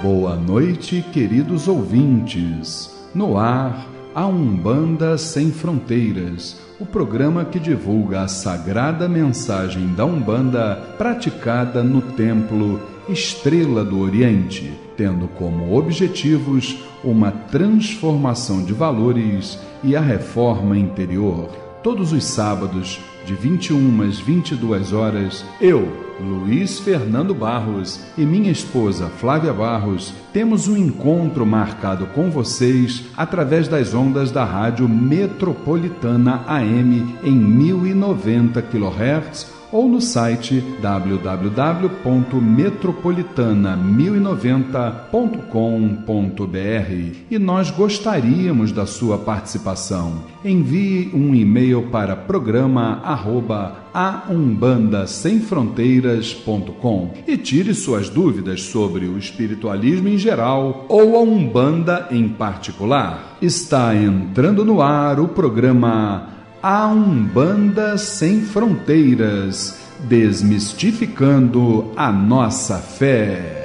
Boa noite, queridos ouvintes. No ar, a Umbanda Sem Fronteiras, o programa que divulga a sagrada mensagem da Umbanda praticada no Templo Estrela do Oriente, tendo como objetivos uma transformação de valores e a reforma interior. Todos os sábados, de 21 às 22 horas, eu, Luiz Fernando Barros, e minha esposa Flávia Barros, temos um encontro marcado com vocês através das ondas da Rádio Metropolitana AM em 1090 kHz ou no site www.metropolitana1090.com.br. E nós gostaríamos da sua participação. Envie um e-mail para programa@aumbandasemfronteiras.com e tire suas dúvidas sobre o espiritualismo em geral ou a Umbanda em particular. Está entrando no ar o programa A Umbanda Sem Fronteiras, desmistificando a nossa fé.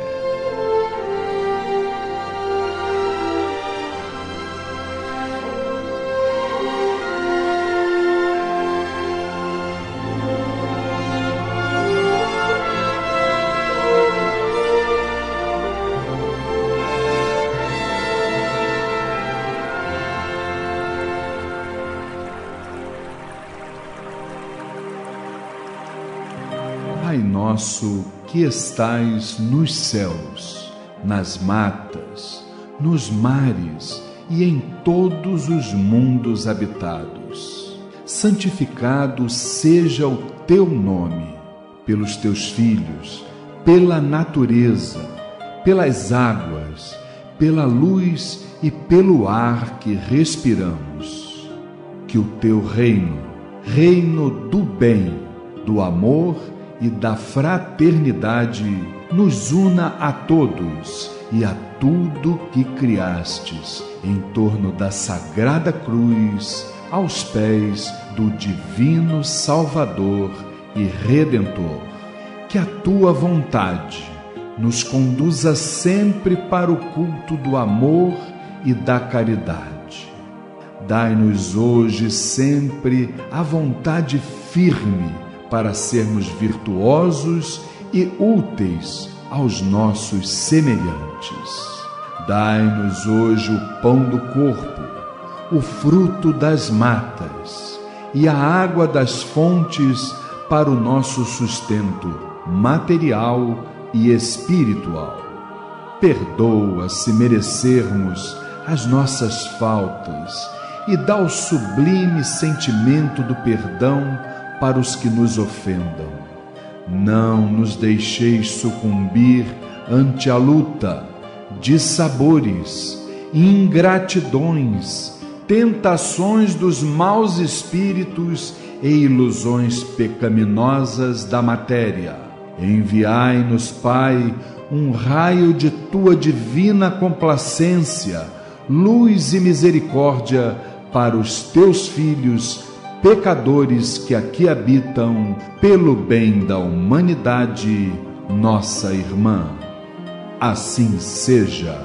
Pai nosso que estais nos céus, nas matas, nos mares e em todos os mundos habitados, santificado seja o teu nome, pelos teus filhos, pela natureza, pelas águas, pela luz e pelo ar que respiramos. Que o teu reino, reino do bem, do amor e da fraternidade, nos una a todos e a tudo que criastes em torno da sagrada cruz, aos pés do divino Salvador e Redentor. Que a tua vontade nos conduza sempre para o culto do amor e da caridade. Dai-nos hoje sempre a vontade firme para sermos virtuosos e úteis aos nossos semelhantes. Dai-nos hoje o pão do corpo, o fruto das matas e a água das fontes para o nosso sustento material e espiritual. Perdoa se merecermos as nossas faltas e dá o sublime sentimento do perdão para os que nos ofendam. Não nos deixeis sucumbir ante a luta, dissabores, ingratidões, tentações dos maus espíritos e ilusões pecaminosas da matéria. Enviai-nos, Pai, um raio de tua divina complacência, luz e misericórdia para os teus filhos pecadores que aqui habitam, pelo bem da humanidade, nossa irmã. Assim seja.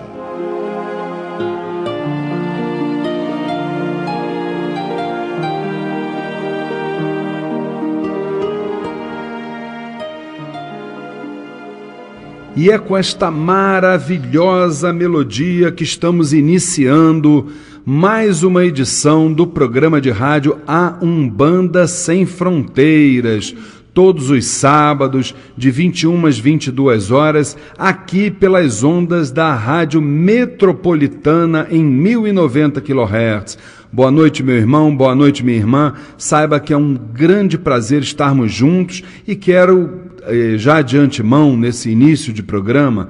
E é com esta maravilhosa melodia que estamos iniciando mais uma edição do programa de rádio A Umbanda Sem Fronteiras, todos os sábados, de 21 às 22 horas, aqui pelas ondas da Rádio Metropolitana em 1090 kHz. Boa noite, meu irmão, boa noite, minha irmã. Saiba que é um grande prazer estarmos juntos e quero, já de antemão, nesse início de programa,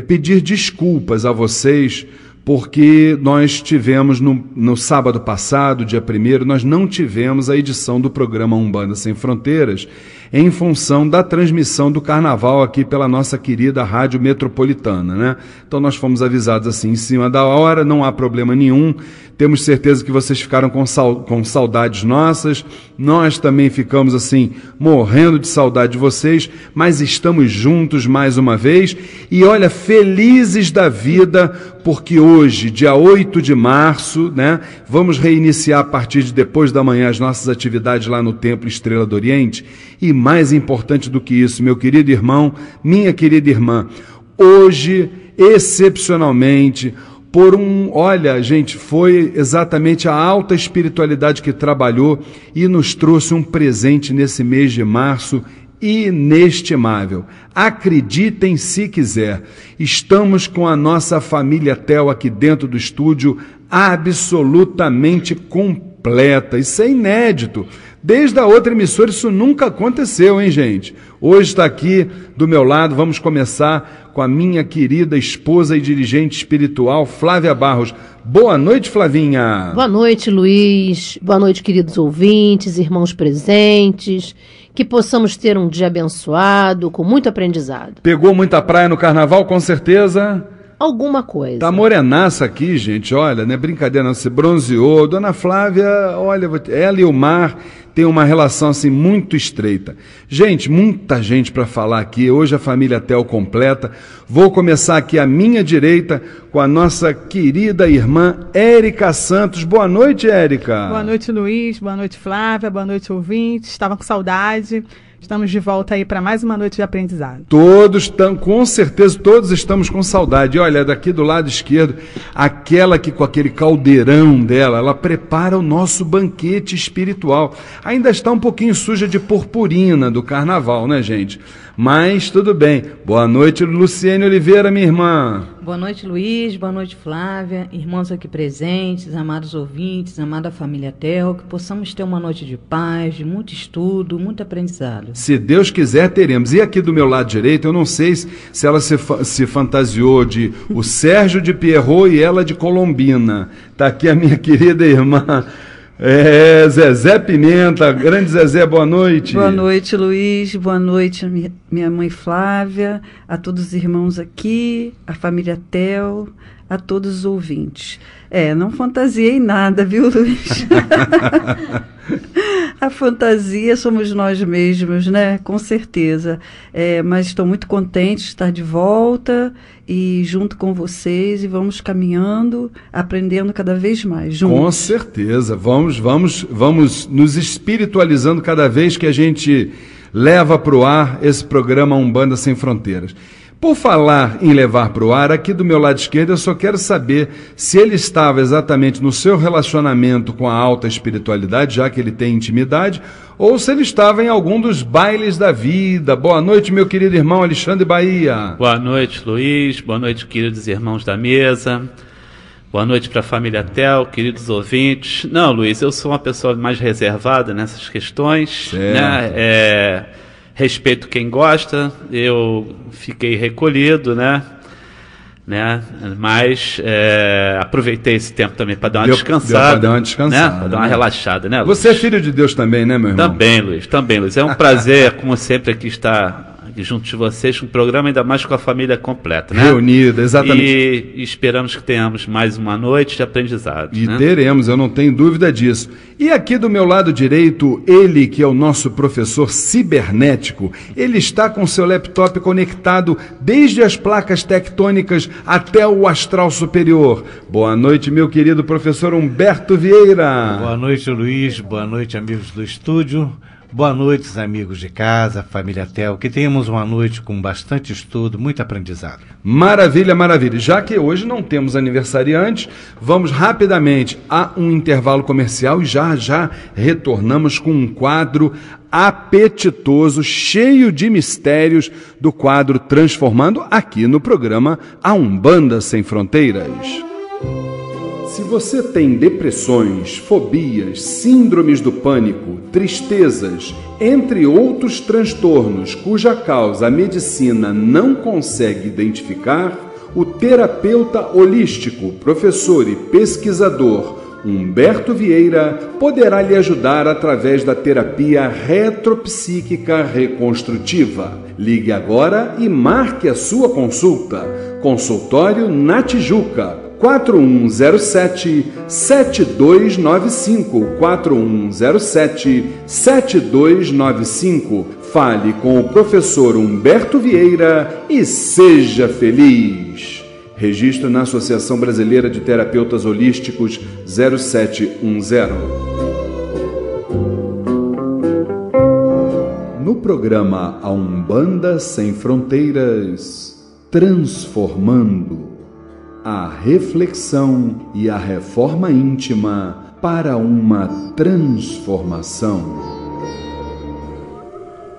pedir desculpas a vocês, porque nós tivemos no sábado passado, dia 1º, nós não tivemos a edição do programa Umbanda Sem Fronteiras, em função da transmissão do carnaval aqui pela nossa querida Rádio Metropolitana, né? Então nós fomos avisados assim em cima da hora, não há problema nenhum, Temos certeza que vocês ficaram com saudades nossas. Nós também ficamos assim, morrendo de saudade de vocês, mas estamos juntos mais uma vez. E olha, felizes da vida, porque hoje, dia 8 de março, né, vamos reiniciar a partir de depois da manhã as nossas atividades lá no Templo Estrela do Oriente. E mais importante do que isso, meu querido irmão, minha querida irmã, hoje, excepcionalmente, olha, gente, foi exatamente a alta espiritualidade que trabalhou e nos trouxe um presente nesse mês de março inestimável. Acreditem se quiser, estamos com a nossa família Tel aqui dentro do estúdio absolutamente completa. Isso é inédito. Desde a outra emissora isso nunca aconteceu, hein, gente? Hoje está aqui do meu lado, vamos começar com a minha querida esposa e dirigente espiritual, Flávia Barros. Boa noite, Flavinha. Boa noite, Luiz. Boa noite, queridos ouvintes, irmãos presentes. Que possamos ter um dia abençoado, com muito aprendizado. Pegou muita praia no carnaval, com certeza? Alguma coisa. Tá morenaça aqui, gente, olha, não é brincadeira não, se bronzeou. Dona Flávia, olha, ela e o mar têm uma relação assim muito estreita. Gente, muita gente para falar aqui, hoje a família Tel completa. Vou começar aqui à minha direita com a nossa querida irmã Érica Santos. Boa noite, Érica. Boa noite, Luiz, boa noite, Flávia, boa noite, ouvintes. Estava com saudade. Estamos de volta aí para mais uma noite de aprendizado. Todos estão, com certeza, todos estamos com saudade. Olha, daqui do lado esquerdo, aquela que com aquele caldeirão dela, ela prepara o nosso banquete espiritual. Ainda está um pouquinho suja de purpurina do carnaval, né, gente? Mas tudo bem. Boa noite, Luciene Oliveira, minha irmã. Boa noite, Luiz. Boa noite, Flávia. Irmãos aqui presentes, amados ouvintes, amada família Tel, que possamos ter uma noite de paz, de muito estudo, muito aprendizado. Se Deus quiser, teremos. E aqui do meu lado direito, eu não sei se ela se fantasiou de o Sérgio de Pierrot e ela de Colombina. Está aqui a minha querida irmã Zezé Pimenta. Grande Zezé, boa noite. Boa noite, Luiz. Boa noite, minha mãe Flávia, a todos os irmãos aqui, a família Tel, a todos os ouvintes. Não fantasiei nada, viu, Luiz? A fantasia somos nós mesmos, né? Com certeza. Mas estou muito contente de estar de volta e junto com vocês, e vamos caminhando, aprendendo cada vez mais juntos. Com certeza. Vamos nos espiritualizando cada vez que a gente leva para o ar esse programa Umbanda Sem Fronteiras. Por falar em levar para o ar, aqui do meu lado esquerdo eu só quero saber se ele estava exatamente no seu relacionamento com a alta espiritualidade, já que ele tem intimidade, ou se ele estava em algum dos bailes da vida. Boa noite, meu querido irmão Alexandre Bahia. Boa noite, Luiz. Boa noite, queridos irmãos da mesa. Boa noite para a família Tel, queridos ouvintes. Não, Luiz, eu sou uma pessoa mais reservada nessas questões, né? Respeito quem gosta, eu fiquei recolhido, né? Mas aproveitei esse tempo também para dar uma descansada. Para dar uma descansada. Né? Para dar uma relaxada, né, Luiz? Você é filho de Deus também, né, meu irmão? Também, Luiz. É um prazer, como sempre, aqui estar junto de vocês, um programa ainda mais com a família completa, né? Reunida, exatamente. E esperamos que tenhamos mais uma noite de aprendizado. E teremos, eu não tenho dúvida disso. E aqui do meu lado direito, ele que é o nosso professor cibernético, ele está com seu laptop conectado desde as placas tectônicas até o astral superior. Boa noite, meu querido professor Humberto Vieira. Boa noite, Luiz. Boa noite, amigos do estúdio. Boa noite, amigos de casa, família Tel, que tenhamos uma noite com bastante estudo, muito aprendizado. Maravilha, maravilha. Já que hoje não temos aniversariantes, vamos rapidamente a um intervalo comercial e já retornamos com um quadro apetitoso, cheio de mistérios do quadro Transformando, aqui no programa A Umbanda Sem Fronteiras. Se você tem depressões, fobias, síndromes do pânico, tristezas, entre outros transtornos cuja causa a medicina não consegue identificar, o terapeuta holístico, professor e pesquisador Humberto Vieira poderá lhe ajudar através da terapia retropsíquica reconstrutiva. Ligue agora e marque a sua consulta. Consultório na Tijuca. 4107-7295, 4107-7295. Fale com o professor Humberto Vieira e seja feliz. Registro na Associação Brasileira de Terapeutas Holísticos 0710. No programa A Umbanda Sem Fronteiras, transformando a reflexão e a reforma íntima para uma transformação.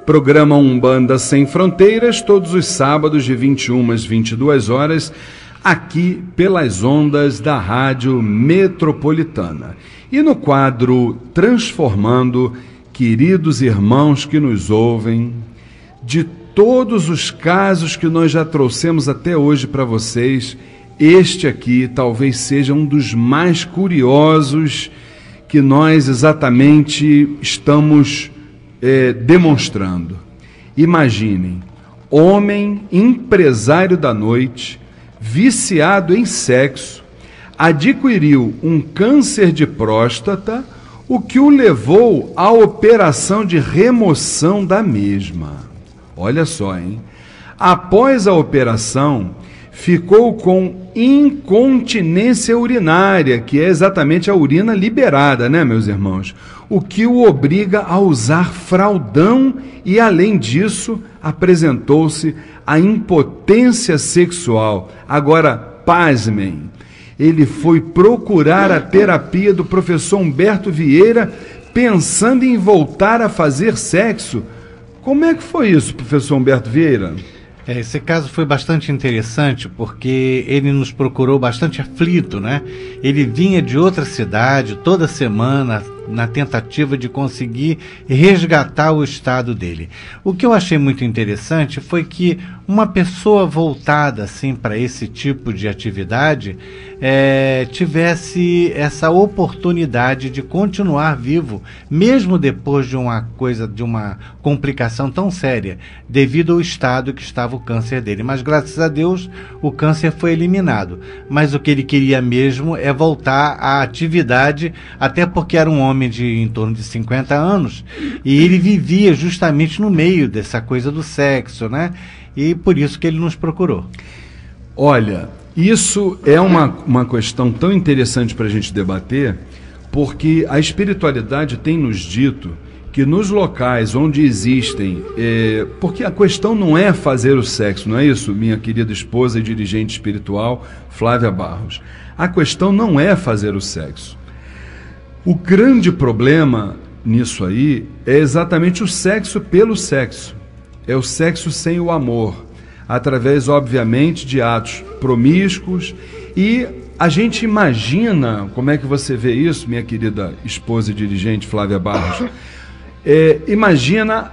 Programa Umbanda Sem Fronteiras, todos os sábados de 21 às 22 horas, aqui pelas ondas da Rádio Metropolitana. E no quadro Transformando, queridos irmãos que nos ouvem, de todos os casos que nós já trouxemos até hoje para vocês, este aqui talvez seja um dos mais curiosos que nós exatamente estamos demonstrando. Imaginem, homem empresário da noite, viciado em sexo, adquiriu um câncer de próstata, o que o levou à operação de remoção da mesma. Olha só, hein? Após a operação, ficou com incontinência urinária, que é exatamente a urina liberada, né, meus irmãos? O que o obriga a usar fraldão e, além disso, apresentou-se a impotência sexual. Agora, pasmem, ele foi procurar a terapia do professor Humberto Vieira pensando em voltar a fazer sexo. Como é que foi isso, professor Humberto Vieira? Esse caso foi bastante interessante porque ele nos procurou bastante aflito, né? Ele vinha de outra cidade toda semana na tentativa de conseguir resgatar o estado dele. O que eu achei muito interessante foi que uma pessoa voltada assim para esse tipo de atividade tivesse essa oportunidade de continuar vivo, mesmo depois de uma complicação tão séria, devido ao estado que estava o câncer dele. Mas graças a Deus o câncer foi eliminado. Mas o que ele queria mesmo é voltar à atividade, até porque era um homem de em torno de 50 anos e ele vivia justamente no meio dessa coisa do sexo, né? E por isso que ele nos procurou. Olha, isso é uma questão tão interessante para a gente debater, porque a espiritualidade tem nos dito que nos locais onde existem... porque a questão não é fazer o sexo, não é isso, minha querida esposa e dirigente espiritual, Flávia Barros? A questão não é fazer o sexo. O grande problema nisso aí é exatamente o sexo pelo sexo. É o sexo sem o amor, através, obviamente, de atos promíscuos. E a gente imagina, como é que você vê isso, minha querida esposa e dirigente Flávia Barros? Imagina,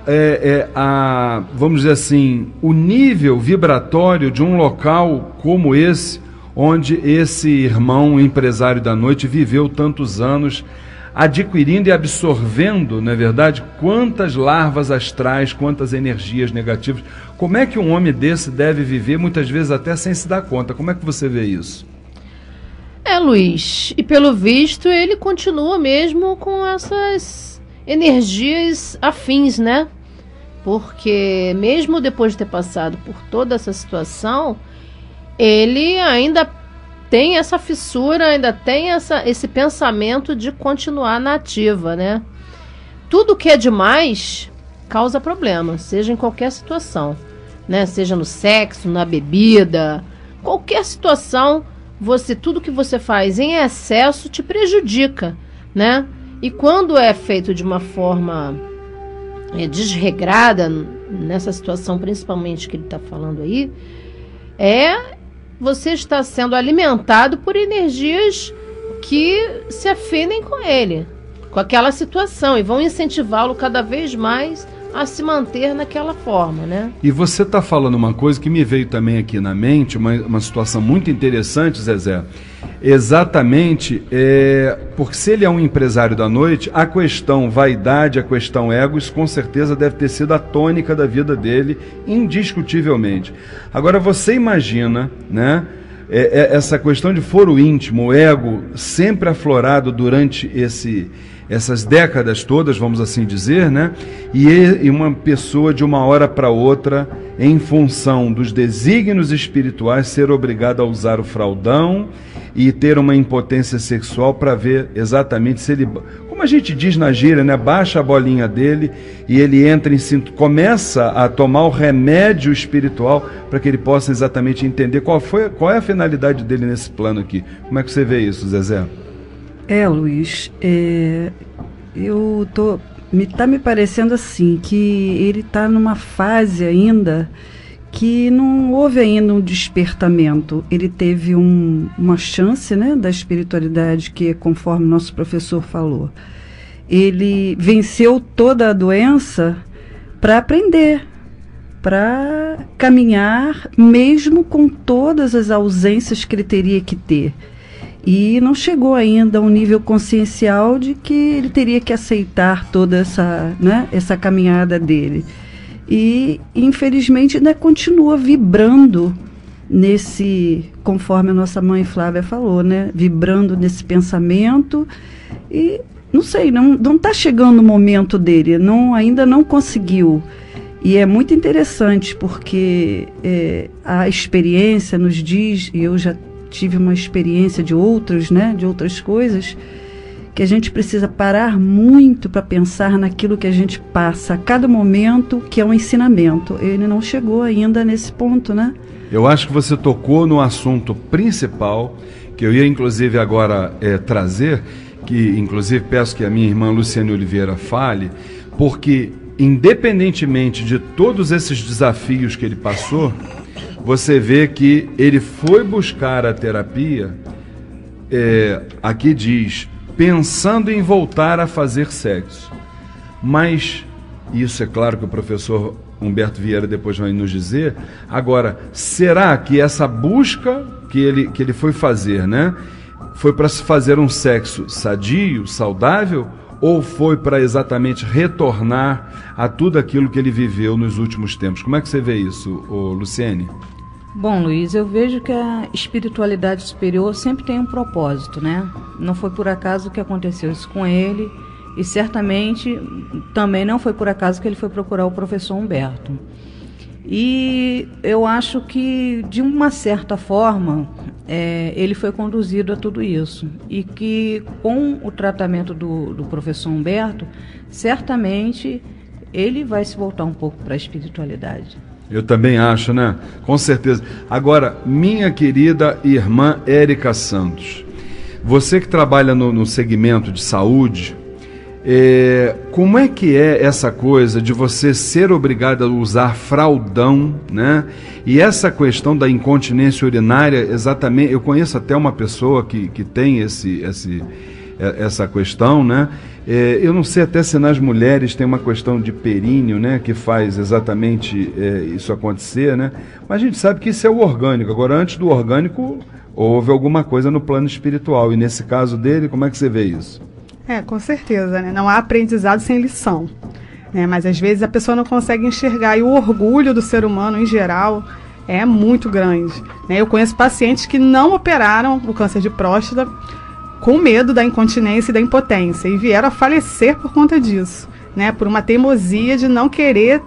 vamos dizer assim, o nível vibratório de um local como esse, onde esse irmão empresário da noite viveu tantos anos, adquirindo e absorvendo, não é verdade, quantas larvas astrais, quantas energias negativas. Como é que um homem desse deve viver, muitas vezes até sem se dar conta? Como é que você vê isso? Luiz, e pelo visto ele continua mesmo com essas energias afins, né? Porque mesmo depois de ter passado por toda essa situação, ele ainda tem essa fissura, ainda tem esse pensamento de continuar na ativa, né? Tudo que é demais causa problema, seja em qualquer situação, né? Seja no sexo, na bebida, qualquer situação, tudo que você faz em excesso te prejudica, né? E quando é feito de uma forma desregrada, nessa situação principalmente que ele está falando aí, você está sendo alimentado por energias que se afinem com ele, com aquela situação, e vão incentivá-lo cada vez mais a se manter naquela forma, né? E você está falando uma coisa que me veio também aqui na mente, uma situação muito interessante, Zezé. Exatamente, porque se ele é um empresário da noite, a questão vaidade, a questão ego, isso com certeza deve ter sido a tônica da vida dele, indiscutivelmente. Agora você imagina, né, essa questão de foro íntimo, o ego, sempre aflorado durante essas décadas todas, vamos assim dizer, né? E uma pessoa de uma hora para outra, em função dos desígnios espirituais, ser obrigada a usar o fraldão e ter uma impotência sexual para ver exatamente se ele, como a gente diz na gíria, né? Baixa a bolinha dele e ele entra começa a tomar o remédio espiritual para que ele possa exatamente entender qual é a finalidade dele nesse plano aqui. Como é que você vê isso, Zezé? Luiz, tá me parecendo assim, que ele está numa fase ainda que não houve ainda um despertamento. Ele teve uma chance, né, da espiritualidade, que, conforme nosso professor falou, ele venceu toda a doença para aprender, para caminhar, mesmo com todas as ausências que ele teria que ter. E não chegou ainda a um nível consciencial de que ele teria que aceitar toda essa caminhada dele. E, infelizmente, ainda continua vibrando conforme a nossa mãe Flávia falou, né? Vibrando nesse pensamento e, não sei, não está chegando o momento dele, ainda não conseguiu. E é muito interessante porque a experiência nos diz, e eu já tive uma experiência de outras coisas, que a gente precisa parar muito para pensar naquilo que a gente passa a cada momento, que é um ensinamento. Ele não chegou ainda nesse ponto, né? Eu acho que você tocou no assunto principal, que eu ia inclusive agora trazer, que inclusive peço que a minha irmã Luciane Oliveira fale, porque independentemente de todos esses desafios que ele passou, você vê que ele foi buscar a terapia, aqui diz, pensando em voltar a fazer sexo. Mas, isso é claro que o professor Humberto Vieira depois vai nos dizer. Agora, será que essa busca que ele foi fazer, né, foi para se fazer um sexo sadio, saudável, ou foi para exatamente retornar a tudo aquilo que ele viveu nos últimos tempos? Como é que você vê isso, Luciene? Bom, Luiz, eu vejo que a espiritualidade superior sempre tem um propósito, né? Não foi por acaso que aconteceu isso com ele, e certamente também não foi por acaso que ele foi procurar o professor Humberto. E eu acho que, de uma certa forma, ele foi conduzido a tudo isso. E que, com o tratamento do professor Humberto, certamente ele vai se voltar um pouco para a espiritualidade. Eu também acho, né? Com certeza. Agora, minha querida irmã Érica Santos, você que trabalha no segmento de saúde, como é que é essa coisa de você ser obrigada a usar fraldão, né? E essa questão da incontinência urinária, exatamente, eu conheço até uma pessoa que tem essa questão, né? Eu não sei até se nas mulheres tem uma questão de períneo, né, que faz exatamente isso acontecer, né? Mas a gente sabe que isso é o orgânico. Agora, antes do orgânico, houve alguma coisa no plano espiritual. E nesse caso dele, como é que você vê isso? Com certeza, né? Não há aprendizado sem lição, né? Mas às vezes a pessoa não consegue enxergar, e o orgulho do ser humano em geral é muito grande, né? Eu conheço pacientes que não operaram o câncer de próstata com medo da incontinência e da impotência, e vieram a falecer por conta disso, né? Por uma teimosia de não querer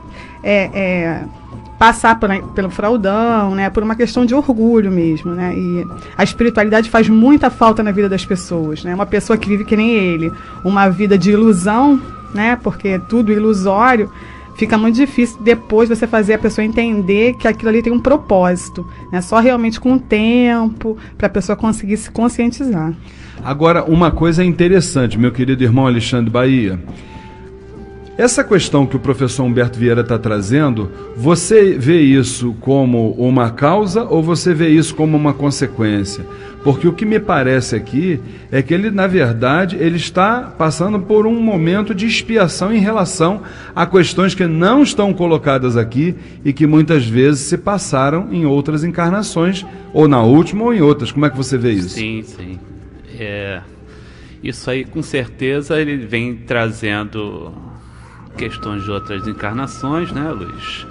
passar pelo fraldão, né? Por uma questão de orgulho mesmo, né? E a espiritualidade faz muita falta na vida das pessoas, né? Uma pessoa que vive que nem ele, uma vida de ilusão, né? Porque é tudo ilusório, fica muito difícil depois você fazer a pessoa entender que aquilo ali tem um propósito, né? Só realmente com o tempo, para a pessoa conseguir se conscientizar. Agora, uma coisa interessante, meu querido irmão Alexandre Bahia, essa questão que o professor Humberto Vieira está trazendo, você vê isso como uma causa ou você vê isso como uma consequência? Porque o que me parece aqui é que ele, na verdade, ele está passando por um momento de expiação em relação a questões que não estão colocadas aqui e que muitas vezes se passaram em outras encarnações, ou na última ou em outras. Como é que você vê isso? Sim, sim. Isso aí, com certeza, ele vem trazendo questões de outras encarnações, né, Luiz?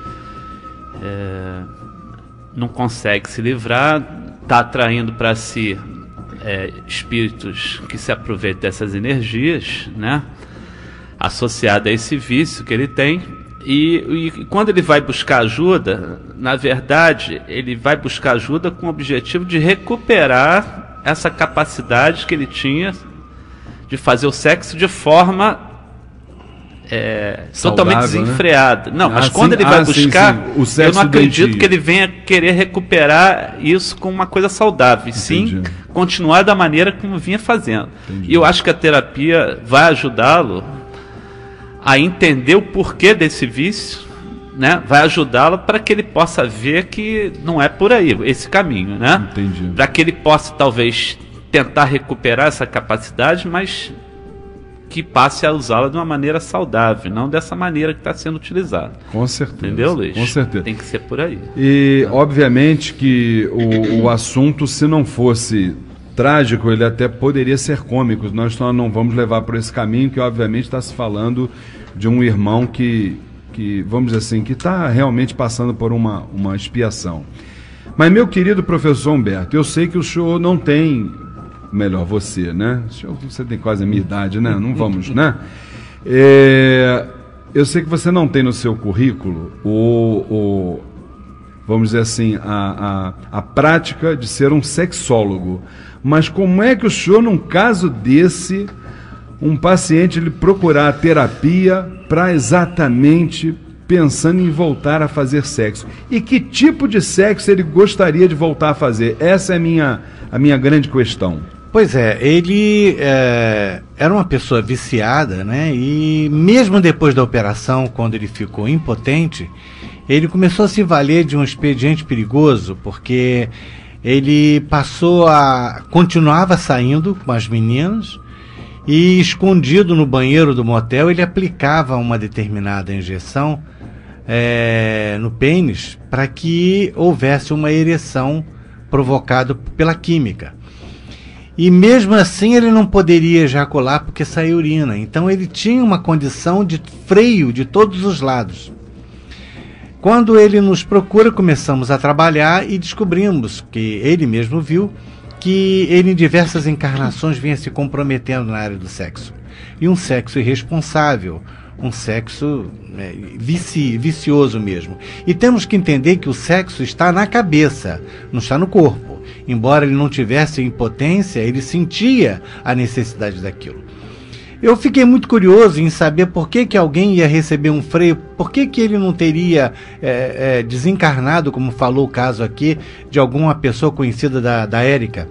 Não consegue se livrar está atraindo para si espíritos que se aproveitam dessas energias, né? Associado a esse vício que ele tem. E quando ele vai buscar ajuda, na verdade, ele vai buscar ajuda com o objetivo de recuperar essa capacidade que ele tinha de fazer o sexo de forma totalmente desenfreada. Né? Não, mas quando ele vai buscar, o sexo, eu não acredito que ele venha querer recuperar isso com uma coisa saudável, sim continuar da maneira como vinha fazendo. E eu acho que a terapia vai ajudá-lo a entender o porquê desse vício, né? Vai ajudá-lo para que ele possa ver que não é por aí esse caminho, né? Para que ele possa talvez tentar recuperar essa capacidade, mas que passe a usá-la de uma maneira saudável, não dessa maneira que está sendo utilizada. Com certeza. Entendeu, Luiz? Com certeza. Tem que ser por aí. E, obviamente, que o assunto, se não fosse trágico, ele até poderia ser cômico. Nós só não vamos levar por esse caminho, que, obviamente, está se falando de um irmão que vamos dizer assim, que está realmente passando por uma expiação. Mas, meu querido professor Humberto, eu sei que o senhor não tem... Melhor, você, né? Você tem quase a minha idade, né? Não vamos, né? Eu sei que você não tem no seu currículo vamos dizer assim, a prática de ser um sexólogo. Mas como é que o senhor, num caso desse, um paciente ele procurar a terapia para exatamente pensando em voltar a fazer sexo? E que tipo de sexo ele gostaria de voltar a fazer? Essa é a minha grande questão. Pois é, ele era uma pessoa viciada, né? E mesmo depois da operação, quando ele ficou impotente, ele começou a se valer de um expediente perigoso, porque ele continuava saindo com as meninas e, escondido no banheiro do motel, ele aplicava uma determinada injeção no pênis para que houvesse uma ereção provocada pela química. E mesmo assim ele não poderia ejacular porque saía urina. Então ele tinha uma condição de freio de todos os lados. Quando ele nos procura, começamos a trabalhar e descobrimos, que ele mesmo viu, que ele em diversas encarnações vinha se comprometendo na área do sexo. E um sexo irresponsável, um sexo vicioso mesmo. E temos que entender que o sexo está na cabeça, não está no corpo. Embora ele não tivesse impotência, ele sentia a necessidade daquilo. Eu fiquei muito curioso em saber por que alguém ia receber um freio, por que ele não teria desencarnado, como falou o caso aqui, de alguma pessoa conhecida da Érica.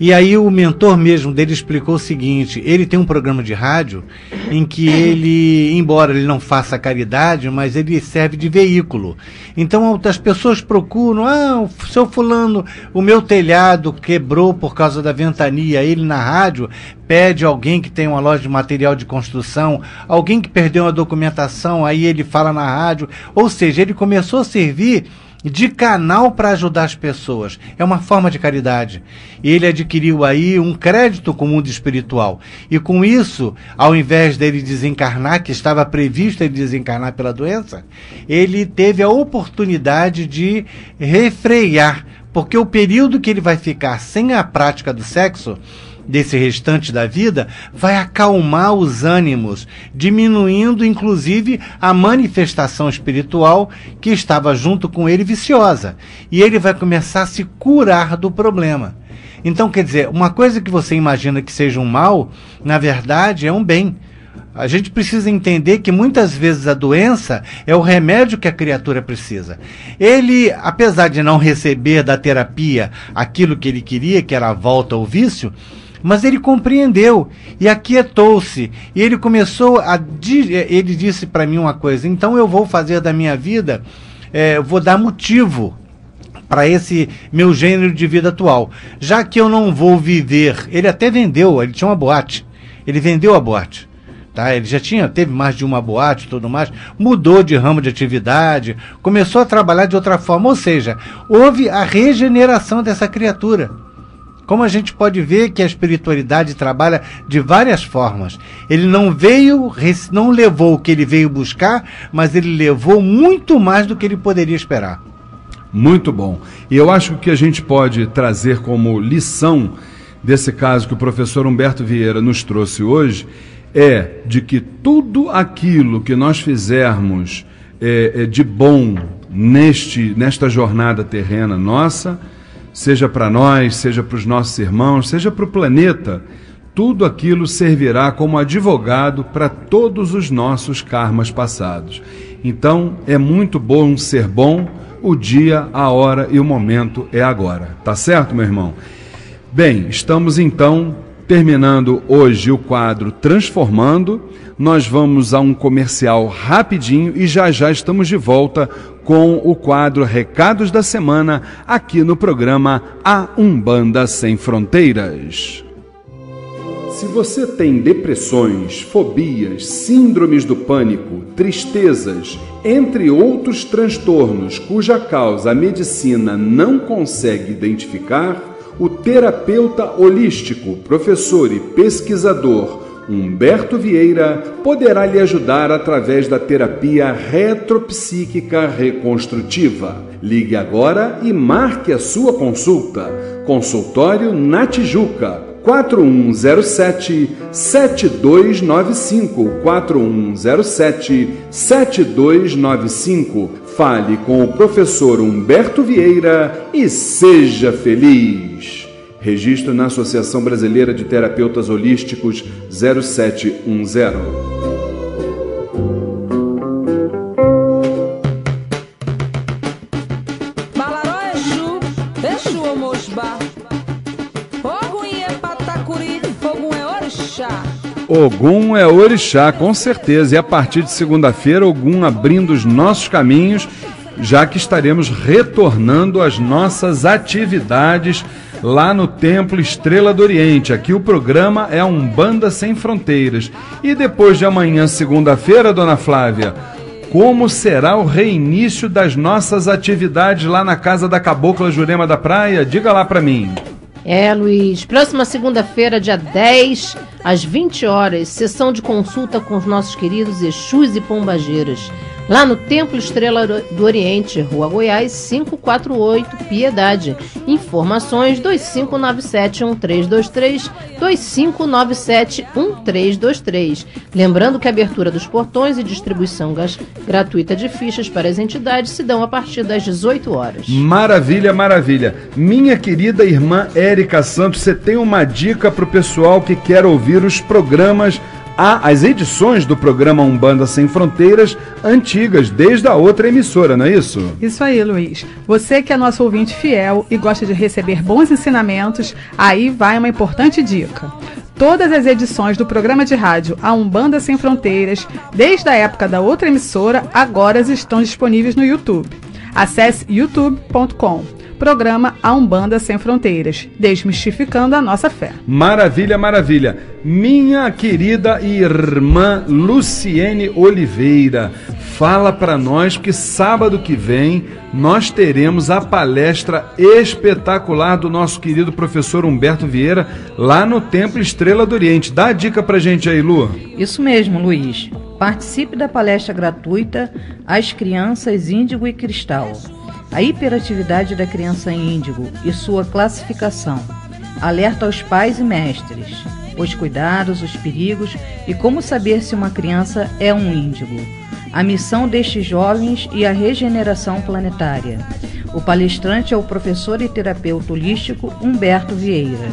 E aí o mentor mesmo dele explicou o seguinte: ele tem um programa de rádio em que ele, embora ele não faça caridade, mas ele serve de veículo. Então as pessoas procuram, seu fulano, o meu telhado quebrou por causa da ventania. Ele na rádio pede alguém que tem uma loja de material de construção, alguém que perdeu uma documentação, aí ele fala na rádio. Ou seja, ele começou a servir de canal para ajudar as pessoas. É uma forma de caridade. Ele adquiriu aí um crédito com o mundo espiritual. E com isso, ao invés dele desencarnar, que estava previsto ele desencarnar pela doença, ele teve a oportunidade de refrear. Porque o período que ele vai ficar sem a prática do sexo, desse restante da vida, vai acalmar os ânimos, diminuindo inclusive a manifestação espiritual que estava junto com ele viciosa, e ele vai começar a se curar do problema. Então, quer dizer, uma coisa que você imagina que seja um mal, na verdade é um bem. A gente precisa entender que muitas vezes a doença é o remédio que a criatura precisa. Ele, apesar de não receber da terapia aquilo que ele queria, que era a volta ao vício, mas ele compreendeu e aquietou-se. E ele começou ele disse para mim uma coisa: então eu vou fazer da minha vida, vou dar motivo para esse meu gênero de vida atual. Já que eu não vou viver... Ele até vendeu, ele tinha uma boate. Ele vendeu a boate. Tá? Ele já teve mais de uma boate e tudo mais, mudou de ramo de atividade, começou a trabalhar de outra forma. Ou seja, houve a regeneração dessa criatura. Como a gente pode ver que a espiritualidade trabalha de várias formas. Ele não levou o que ele veio buscar, mas ele levou muito mais do que ele poderia esperar. Muito bom. E eu acho que o que a gente pode trazer como lição desse caso que o professor Humberto Vieira nos trouxe hoje é de que tudo aquilo que nós fizermos de bom nesta jornada terrena nossa, seja para nós, seja para os nossos irmãos, seja para o planeta, tudo aquilo servirá como advogado para todos os nossos karmas passados. Então, é muito bom ser bom, o dia, a hora e o momento é agora. Tá certo, meu irmão? Bem, estamos então terminando hoje o quadro Transformando. Nós vamos a um comercial rapidinho e já estamos de volta com o quadro Recados da Semana aqui no programa A Umbanda Sem Fronteiras. Se você tem depressões, fobias, síndromes do pânico, tristezas, entre outros transtornos cuja causa a medicina não consegue identificar, o terapeuta holístico, professor e pesquisador Humberto Vieira poderá lhe ajudar através da terapia retropsíquica reconstrutiva. Ligue agora e marque a sua consulta. Consultório na Tijuca. 4107-7295, 4107-7295. Fale com o professor Humberto Vieira e seja feliz. Registro na Associação Brasileira de Terapeutas Holísticos 0710. Ogum é orixá, com certeza. E a partir de segunda-feira, Ogum abrindo os nossos caminhos, já que estaremos retornando às nossas atividades lá no Templo Estrela do Oriente. Aqui o programa é Umbanda Sem Fronteiras. E depois de amanhã, segunda-feira, dona Flávia, como será o reinício das nossas atividades lá na Casa da Cabocla Jurema da Praia? Diga lá para mim. Luiz, próxima segunda-feira, dia 10, às 20 horas, sessão de consulta com os nossos queridos Exus e Pombageiras, lá no Templo Estrela do Oriente, Rua Goiás, 548, Piedade. Informações 2597-1323, 2597-1323. Lembrando que a abertura dos portões e distribuição gratuita de fichas para as entidades se dão a partir das 18 horas. Maravilha, maravilha. Minha querida irmã Érica Santos, você tem uma dica para o pessoal que quer ouvir os programas, as edições do programa Umbanda Sem Fronteiras antigas, desde a outra emissora, não é isso? Isso aí, Luiz. Você que é nosso ouvinte fiel e gosta de receber bons ensinamentos, aí vai uma importante dica. Todas as edições do programa de rádio A Umbanda Sem Fronteiras, desde a época da outra emissora, agora estão disponíveis no YouTube. Acesse youtube.com. Programa A Umbanda Sem Fronteiras, desmistificando a nossa fé. Maravilha, maravilha. Minha querida irmã Luciene Oliveira, fala para nós que sábado que vem nós teremos a palestra espetacular do nosso querido professor Humberto Vieira lá no Templo Estrela do Oriente. Dá a dica pra gente aí, Lu. Isso mesmo, Luiz. Participe da palestra gratuita As Crianças Índigo e Cristal. A hiperatividade da criança índigo e sua classificação. Alerta aos pais e mestres, os cuidados, os perigos e como saber se uma criança é um índigo. A missão destes jovens e a regeneração planetária. O palestrante é o professor e terapeuta holístico Humberto Vieira.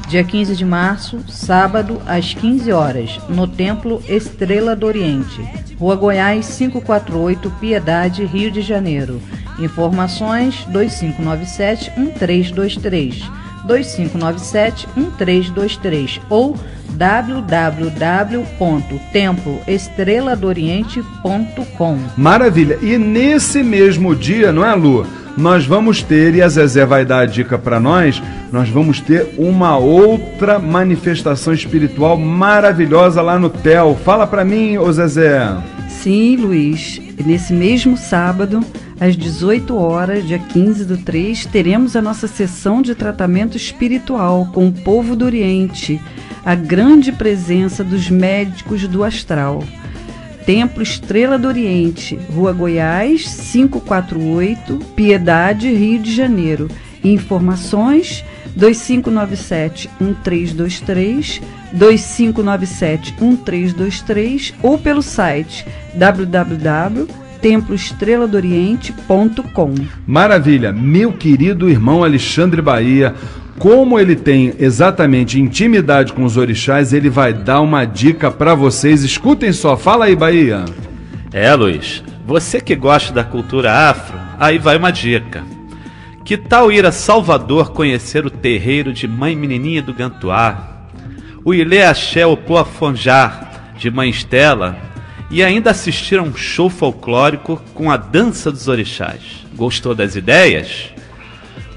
Dia 15 de março, sábado, às 15 horas, no Templo Estrela do Oriente, Rua Goiás, 548, Piedade, Rio de Janeiro. Informações 2597-1323, 2597-1323 ou www.temploestreladooriente.com. Maravilha! E nesse mesmo dia, não é, Lu? Nós vamos ter, e a Zezé vai dar a dica para nós vamos ter uma outra manifestação espiritual maravilhosa lá no TEL. Fala para mim, ô Zezé. Sim, Luiz. Nesse mesmo sábado, às 18 horas, dia 15/3, teremos a nossa sessão de tratamento espiritual com o povo do Oriente, a grande presença dos médicos do astral. Templo Estrela do Oriente, Rua Goiás, 548, Piedade, Rio de Janeiro. Informações 2597-1323, 2597-1323 ou pelo site www.temploestreladoriente.com. Maravilha, meu querido irmão Alexandre Bahia, como ele tem exatamente intimidade com os orixás, ele vai dar uma dica para vocês. Escutem só, fala aí, Bahia. Luiz, você que gosta da cultura afro, aí vai uma dica. Que tal ir a Salvador conhecer o terreiro de Mãe Menininha do Gantuá, o Ilê Axé Opoafonjar de Mãe Estela e ainda assistir a um show folclórico com a dança dos orixás? Gostou das ideias?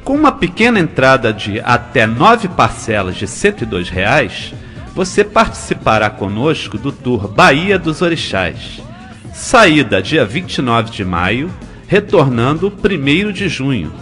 Com uma pequena entrada de até 9 parcelas de R$ 102, você participará conosco do Tour Bahia dos Orixás. Saída dia 29 de maio, retornando 1º de junho.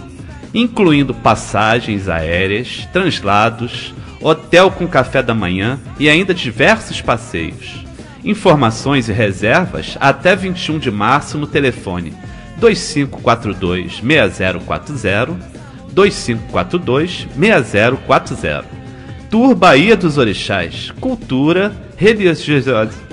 Incluindo passagens aéreas, translados, hotel com café da manhã e ainda diversos passeios. Informações e reservas até 21 de março no telefone 2542-6040, 2542-6040. Tour Bahia dos Orixás, cultura,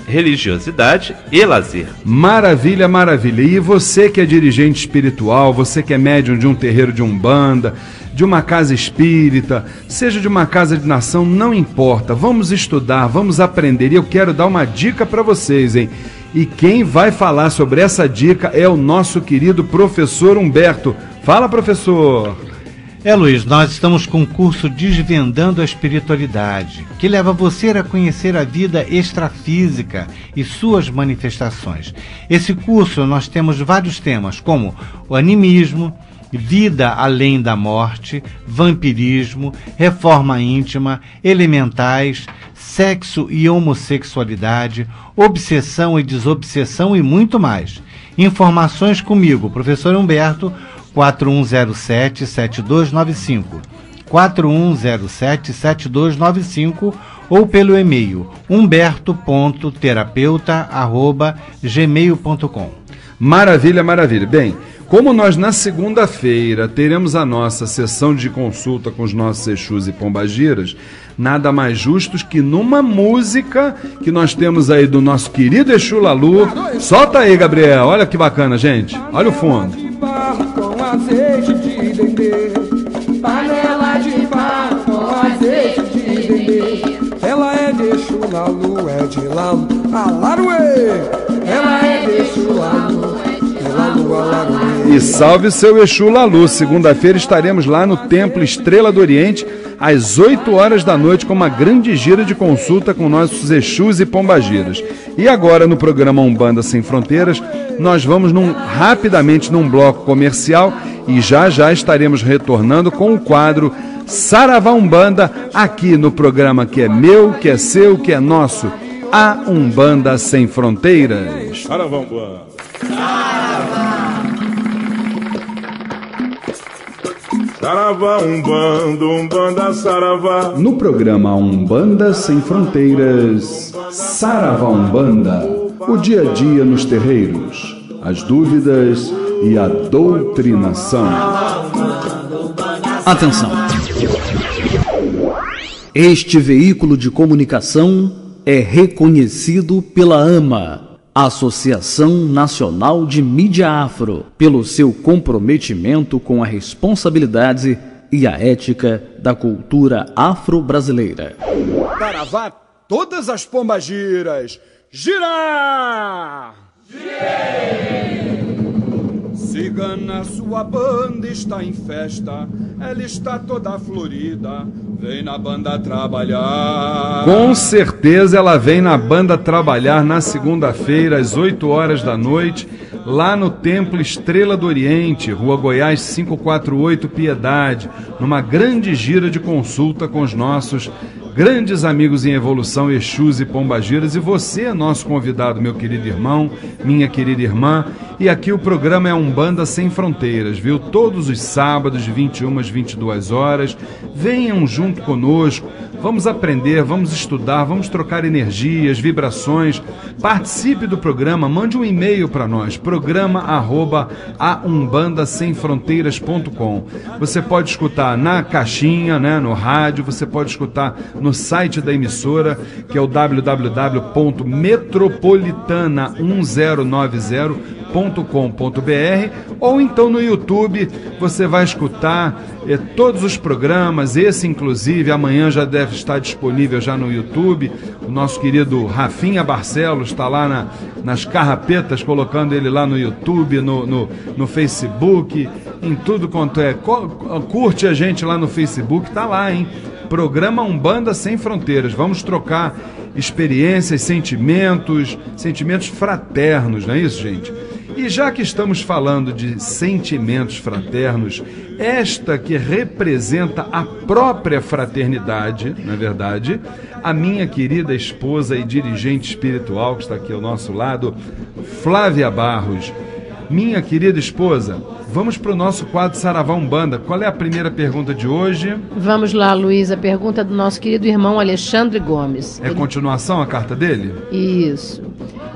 religiosidade e lazer. Maravilha, maravilha. E você que é dirigente espiritual, você que é médium de um terreiro de umbanda, de uma casa espírita, seja de uma casa de nação, não importa. Vamos estudar, vamos aprender. E eu quero dar uma dica para vocês, hein? E quem vai falar sobre essa dica é o nosso querido professor Humberto. Fala, professor! Luiz, nós estamos com o curso Desvendando a Espiritualidade, que leva você a conhecer a vida extrafísica e suas manifestações. Esse curso nós temos vários temas, como o animismo, vida além da morte, vampirismo, reforma íntima, elementais, sexo e homossexualidade, obsessão e desobsessão e muito mais. Informações comigo, professor Humberto, 4107-7295, 4107-7295 ou pelo e-mail humberto.terapeuta@gmail.com. Maravilha, maravilha. Bem, como nós na segunda-feira teremos a nossa sessão de consulta com os nossos Exus e Pombagiras, nada mais justo que numa música que nós temos aí do nosso querido Exu Lalu. Solta aí, Gabriel, olha que bacana, gente. Olha o fundo. Com azeite de dendê, panela de barro com azeite de dendê. Ela é de Exu Lalu, é de Lalu, alaruê. Ela é de Exu Lalu, é Lalu, alaruê. E salve seu Exu Lalu. Segunda-feira estaremos lá no Templo Estrela do Oriente, às 8 horas da noite, com uma grande gira de consulta com nossos Exus e Pombagiras. E agora, no programa Umbanda Sem Fronteiras, nós vamos rapidamente num bloco comercial e já estaremos retornando com o quadro Saravá Umbanda, aqui no programa que é meu, que é seu, que é nosso, a Umbanda Sem Fronteiras. Saravá Umbanda. Saravá Umbanda, Umbanda Saravá. No programa Umbanda Sem Fronteiras, Saravá Umbanda. O dia a dia nos terreiros, as dúvidas e a doutrinação. Atenção! Este veículo de comunicação é reconhecido pela AMA, Associação Nacional de Mídia Afro, pelo seu comprometimento com a responsabilidade e a ética da cultura afro-brasileira. Saravá, todas as pombagiras! Gira! Girei! Cigana, sua banda está em festa, ela está toda florida, vem na banda trabalhar. Com certeza ela vem na banda trabalhar na segunda-feira, às 8 horas da noite, lá no Templo Estrela do Oriente, Rua Goiás 548, Piedade, numa grande gira de consulta com os nossos grandes amigos em evolução, Exus e Pombagiras. E você é nosso convidado, meu querido irmão, minha querida irmã. E aqui o programa é Umbanda Sem Fronteiras, viu? Todos os sábados, de 21 às 22 horas. Venham junto conosco. Vamos aprender, vamos estudar, vamos trocar energias, vibrações. Participe do programa, mande um e-mail para nós, programa@aumbandasemfronteiras.com. Você pode escutar na caixinha, né, no rádio, você pode escutar no site da emissora, que é o www.metropolitana1090.com.br, ou então no YouTube você vai escutar todos os programas, esse inclusive amanhã já deve estar disponível já no YouTube. O nosso querido Rafinha Barcelos está lá nas carrapetas, colocando ele lá no YouTube, no Facebook, em tudo quanto é. Curte a gente lá no Facebook, tá lá, hein? Programa Umbanda Sem Fronteiras. Vamos trocar experiências, sentimentos fraternos, não é isso, gente? E já que estamos falando de sentimentos fraternos, esta que representa a própria fraternidade, na verdade, a minha querida esposa e dirigente espiritual, que está aqui ao nosso lado, Flávia Barros. Minha querida esposa, vamos para o nosso quadro Saravá Umbanda. Qual é a primeira pergunta de hoje? Vamos lá, Luiz, a pergunta do nosso querido irmão Alexandre Gomes. É continuação a carta dele? Isso.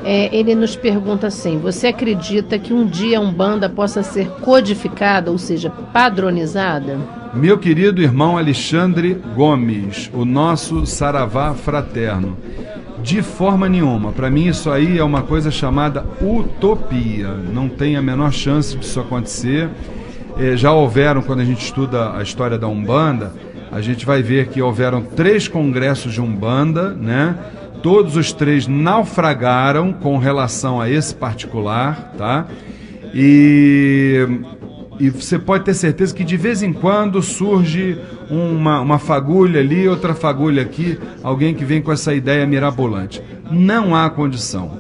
Ele nos pergunta assim: você acredita que um dia a Umbanda possa ser codificada, ou seja, padronizada? Meu querido irmão Alexandre Gomes, o nosso Saravá fraterno. De forma nenhuma. Para mim isso aí é uma coisa chamada utopia. Não tem a menor chance disso acontecer. Já houveram, quando a gente estuda a história da Umbanda, a gente vai ver que houveram 3 congressos de Umbanda, né? Todos os 3 naufragaram com relação a esse particular, tá? E você pode ter certeza que de vez em quando surge uma fagulha ali, outra fagulha aqui, alguém que vem com essa ideia mirabolante. Não há condição.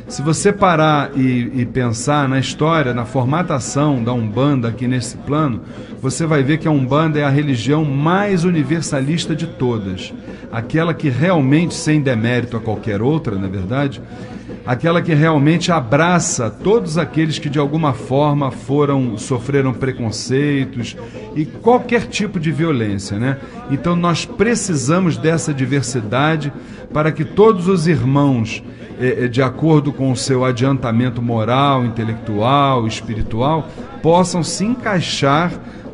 Se você parar e pensar na história, na formatação da Umbanda aqui nesse plano, você vai ver que a Umbanda é a religião mais universalista de todas. Aquela que realmente, sem demérito a qualquer outra, na verdade, aquela que realmente abraça todos aqueles que de alguma forma sofreram preconceitos e qualquer tipo de violência, né? Então nós precisamos dessa diversidade para que todos os irmãos, de acordo com o seu adiantamento moral, intelectual, espiritual, possam se encaixar